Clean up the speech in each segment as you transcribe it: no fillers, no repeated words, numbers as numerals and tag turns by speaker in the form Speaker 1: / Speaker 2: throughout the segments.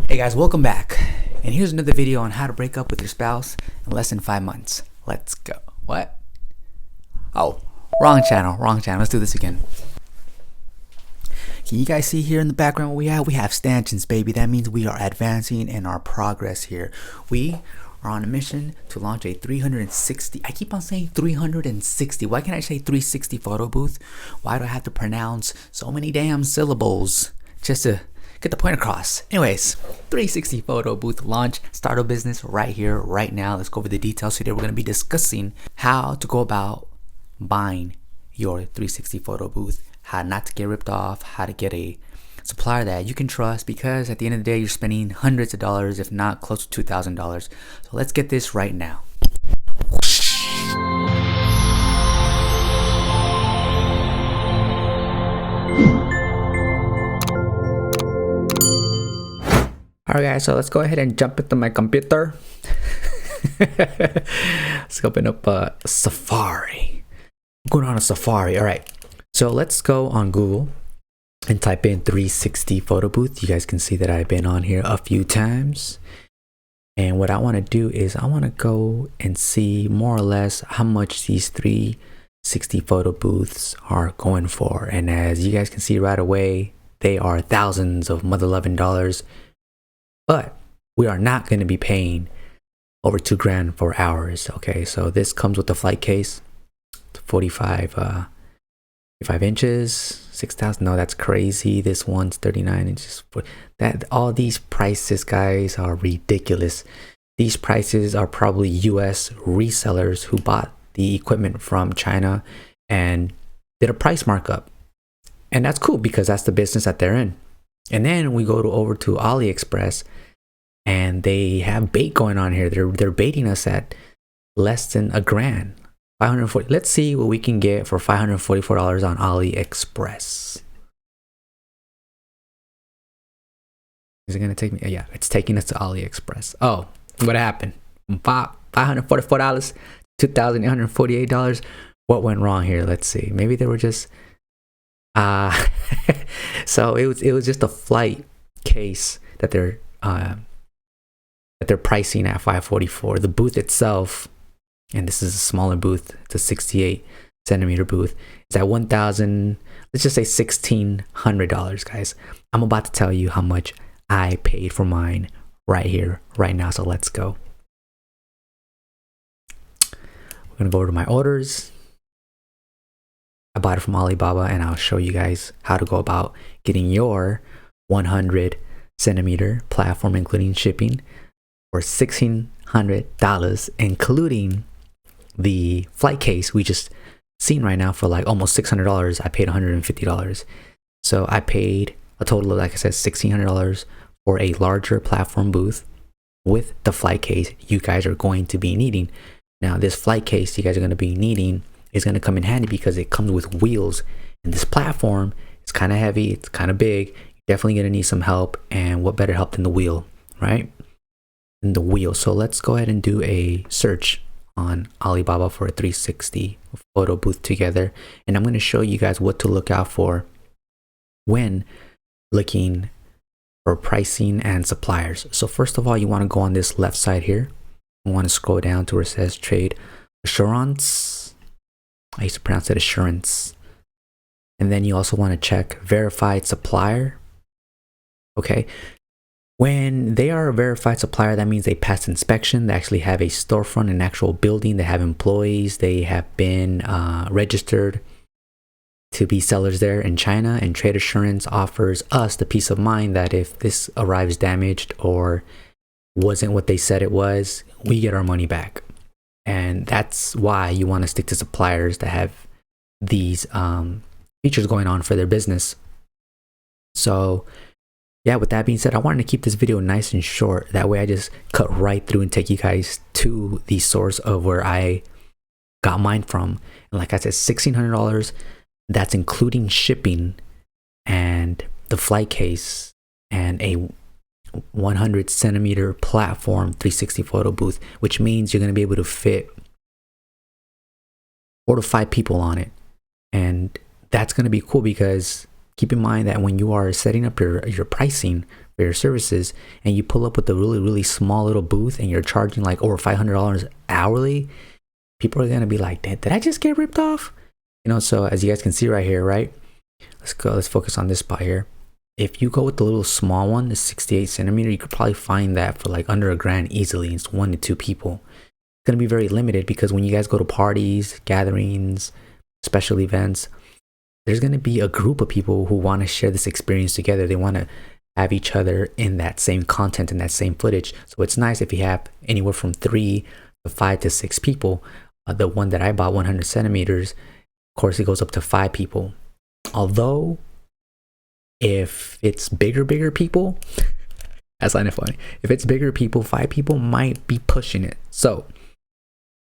Speaker 1: Hey guys, welcome back. And here's another video on how to break up with your spouse in less than 5 months. Let's go. What? Oh, wrong channel. Let's do this again. Can you guys see here in the background what we have? We have stanchions, baby. That means we are advancing in our progress here. We are on a mission to launch a 360. I keep on saying 360. Why can't I say 360 photo booth? Why do I have to pronounce so many damn syllables just to get the point across? Anyways, 360 photo booth launch, start a business right here, right now. Let's go over the details. Today we're going to be discussing how to go about buying your 360 photo booth, how not to get ripped off, how to get a supplier that you can trust, because at the end of the day you're spending hundreds of dollars, if not close to $2,000. So let's get this right now. Alright guys, so let's go ahead and jump into my computer. Let's open up Safari. I'm going on a Safari. Alright, so let's go on Google and type in 360 photo booth. You guys can see that I've been on here a few times. And what I want to do is I want to go and see more or less how much these 360 photo booths are going for. And as you guys can see right away, they are thousands of mother-loving dollars. But we are not going to be paying over $2,000 for hours. Okay, so this comes with the flight case, 45 inches, 6,000. No, that's crazy. This one's 39 inches. That all these prices, guys, are ridiculous. These prices are probably US resellers who bought the equipment from China and did a price markup. And that's cool because that's the business that they're in. And then we go over to AliExpress, and they have bait going on here. They're baiting us at less than $1,000. 540. Let's see what we can get for $544 on AliExpress. Is it gonna take me? Yeah, it's taking us to AliExpress. Oh, what happened? $544, $2,848. What went wrong here? Let's see. Maybe they were just so it was just a flight case that they're pricing at $544. The booth itself, and this is a smaller booth, it's a 68 centimeter booth, it's at $1,000, let's just say $1,600, guys. I'm about to tell you how much I paid for mine right here, right now. So let's go. We're gonna go over to my orders. I bought it from Alibaba, and I'll show you guys how to go about getting your 100 centimeter platform, including shipping, for $1,600, including the flight case we just seen right now for like almost $600. I paid $150. So I paid a total of, like I said, $1,600 for a larger platform booth with the flight case you guys are going to be needing. Now, this flight case you guys are going to be needing is going to come in handy because it comes with wheels, and this platform is kind of heavy, it's kind of big. You're definitely going to need some help, and what better help than the wheel, right? And the wheel. So let's go ahead and do a search on Alibaba for a 360 photo booth together, and I'm going to show you guys what to look out for when looking for pricing and suppliers. So first of all, you want to go on this left side here. You want to scroll down to where it says trade assurance. I used to pronounce it assurance. And then you also want to check verified supplier. Okay. When they are a verified supplier, that means they passed inspection. They actually have a storefront, an actual building. They have employees. They have been registered to be sellers there in China. And trade assurance offers us the peace of mind that if this arrives damaged or wasn't what they said it was, we get our money back. And that's why you want to stick to suppliers that have these features going on for their business. So yeah, with that being said, I wanted to keep this video nice and short. That way I just cut right through and take you guys to the source of where I got mine from. And like I said, $1,600, that's including shipping and the flight case and a 100 centimeter platform 360 photo booth, which means you're going to be able to fit 4 to 5 people on it. And that's going to be cool because keep in mind that when you are setting up your pricing for your services and you pull up with a really small little booth and you're charging like over $500 hourly, people are going to be like, did I just get ripped off? You know, so as you guys can see right here, right? Let's focus on this spot here. If you go with the little small one, the 68 centimeter, you could probably find that for like under $1,000 easily. It's 1 to 2 people. It's going to be very limited because when you guys go to parties, gatherings, special events, there's going to be a group of people who want to share this experience together. They want to have each other in that same content and that same footage. So it's nice if you have anywhere from 3 to 5 to 6 people. The one that I bought, 100 centimeters, of course, it goes up to 5 people. Although, if it's bigger people, that's kind of funny. If it's bigger people, 5 people might be pushing it. So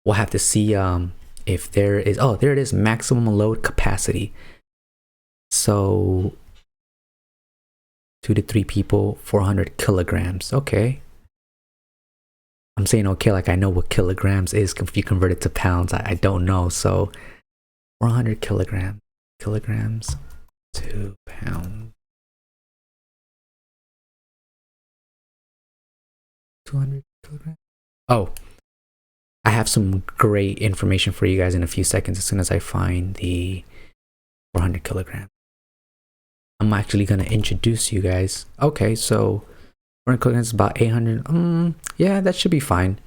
Speaker 1: we'll have to see if there is, oh, there it is, maximum load capacity. So 2 to 3 people, 400 kilograms. Okay. I'm saying okay like I know what kilograms is. If you convert it to pounds, I don't know. So 400 kilograms to pounds. 200 kilograms. Oh, I have some great information for you guys in a few seconds as soon as I find the 400 kilograms. I'm actually going to introduce you guys. Okay, so 400 kilograms is about 800. Yeah, that should be fine.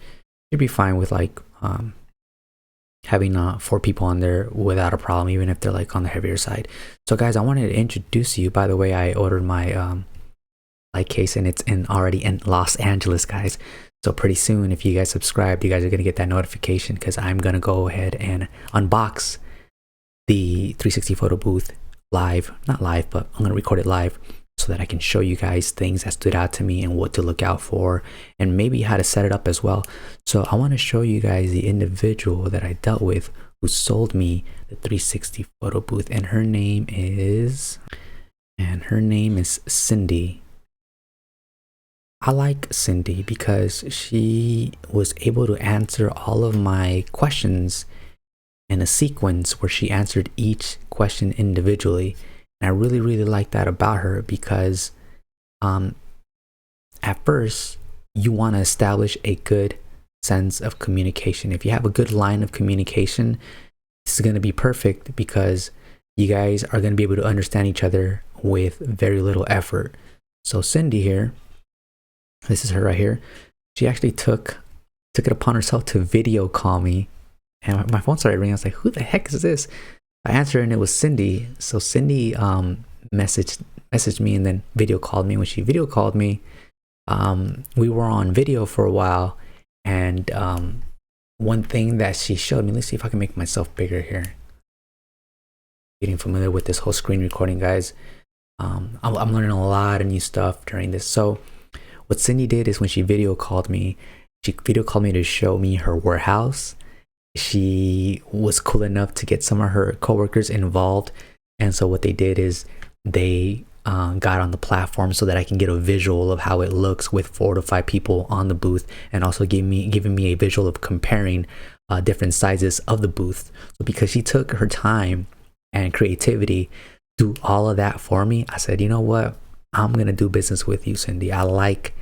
Speaker 1: Should be fine with like having 4 people on there without a problem, even if they're like on the heavier side. So guys, I wanted to introduce you. By the way, I ordered my light case and it's already in Los Angeles, guys. So pretty soon, if you guys subscribe, you guys are going to get that notification because I'm going to go ahead and unbox the 360 photo booth live. Not live, but I'm going to record it live so that I can show you guys things that stood out to me and what to look out for and maybe how to set it up as well. So I want to show you guys the individual that I dealt with who sold me the 360 photo booth, and her name is Cindy. I like Cindy because she was able to answer all of my questions in a sequence where she answered each question individually. And I really like that about her because at first you want to establish a good sense of communication. If you have a good line of communication, this is going to be perfect because you guys are going to be able to understand each other with very little effort. So Cindy here, this is her right here. She actually took it upon herself to video call me, and my phone started ringing. I was like, who the heck is this? I answered and it was Cindy. So Cindy messaged me and then video called me. When she video called me, we were on video for a while, and one thing that she showed me, let's see if I can make myself bigger here. Getting familiar with this whole screen recording, guys. I'm learning a lot of new stuff during this. So what Cindy did is when she video called me to show me her warehouse. She was cool enough to get some of her coworkers involved, and so what they did is they got on the platform so that I can get a visual of how it looks with 4 to 5 people on the booth, and also giving me a visual of comparing different sizes of the booth. So because she took her time and creativity to do all of that for me, I said, you know what? I'm gonna do business with you, Cindy. I like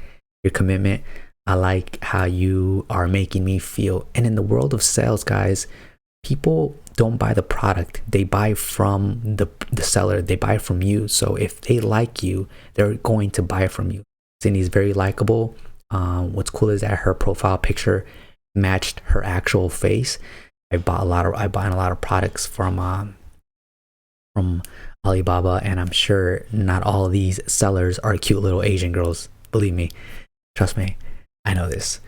Speaker 1: your commitment. I like how you are making me feel. And in the world of sales, guys, people don't buy the product. They buy from the seller. They buy from you. So if they like you, they're going to buy from you. Cindy's very likable. What's cool is that her profile picture matched her actual face. I bought a lot of products from Alibaba, and I'm sure not all of these sellers are cute little Asian girls. Believe me, trust me, I know this.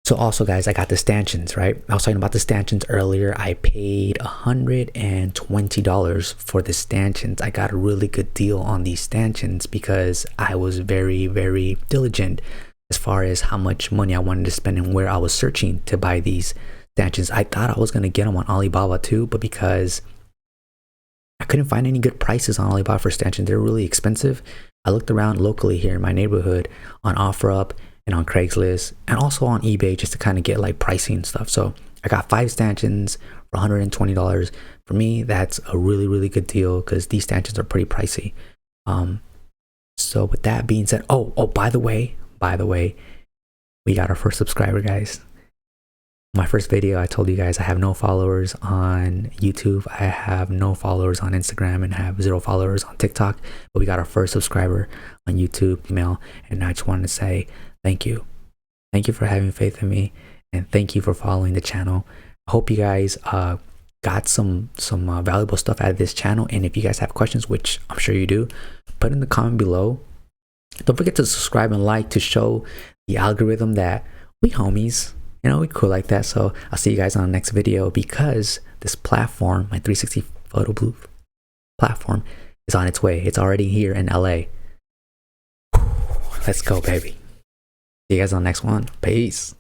Speaker 1: So also, guys, I got the stanchions, right? I was talking about the stanchions earlier. I paid $120 for the stanchions. I got a really good deal on these stanchions because I was very diligent as far as how much money I wanted to spend and where I was searching to buy these stanchions. I thought I was going to get them on Alibaba too, but because I couldn't find any good prices on Alibaba for stanchions, they're really expensive. I looked around locally here in my neighborhood on OfferUp and on Craigslist and also on eBay just to kind of get like pricing and stuff. So I got 5 stanchions for $120. For me, that's a really good deal because these stanchions are pretty pricey. So with that being said, by the way, we got our first subscriber, guys. My first video, I told you guys I have no followers on YouTube, I have no followers on Instagram, and have 0 followers on TikTok. But we got our first subscriber on YouTube, email, and I just wanted to say thank you. Thank you for having faith in me, and thank you for following the channel. I hope you guys got some valuable stuff out of this channel. And if you guys have questions, which I'm sure you do, put in the comment below. Don't forget to subscribe and like to show the algorithm that we homies. You know, we cool like that. So I'll see you guys on the next video, because this platform, my 360 photo booth platform, is on its way. It's already here in LA. Let's go, baby. See you guys on the next one. Peace.